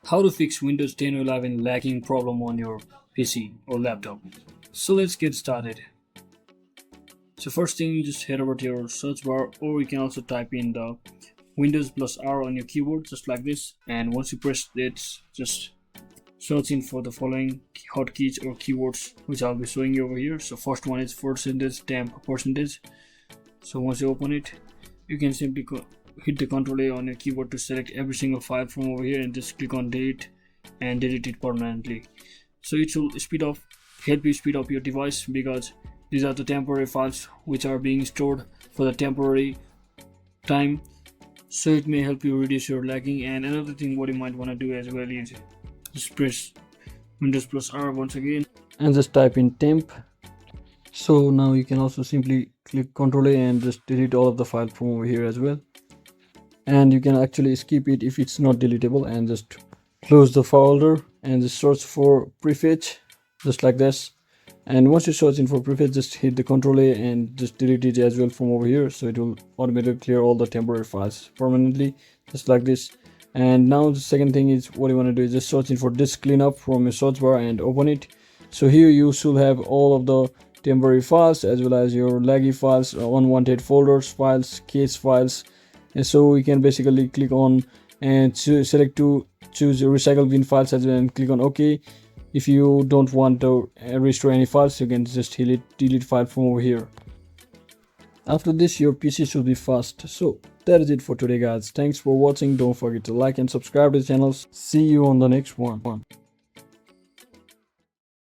How to fix Windows 10 or 11 lagging problem on your PC or laptop. So let's get started. So first thing, you just head over to your search bar, or you can also type in the Windows plus R on your keyboard just like this, and once you press it, just search in for the following hotkeys or keywords which I'll be showing you over here. So first one is percentage temp percentage. So once you open it, you can simply hit the Ctrl A on your keyboard to select every single file from over here and just click on delete and delete it permanently. So it will help you speed up your device, because these are the temporary files which are being stored for the temporary time, so it may help you reduce your lagging. And another thing what you might want to do as well is just press Windows plus R once again and just type in temp. So now you can also simply click Ctrl A and just delete all of the files from over here as well, and you can actually skip it if it's not deletable, and just close the folder and just search for prefetch just like this. And once you're searching for prefetch, just hit the Ctrl A and just delete it as well from over here, so it will automatically clear all the temporary files permanently just like this. And now the second thing is, what you want to do is just searching for disk cleanup from your search bar and open it. So here you should have all of the temporary files as well as your laggy files, unwanted folders, files, case files. And so we can basically click on and select to choose your recycle bin files as well and click on OK. If you don't want to restore any files, you can just delete file from over here. After this, your PC should be fast. So that is it for today, guys. Thanks for watching. Don't forget to like and subscribe to the channel. See you on the next one.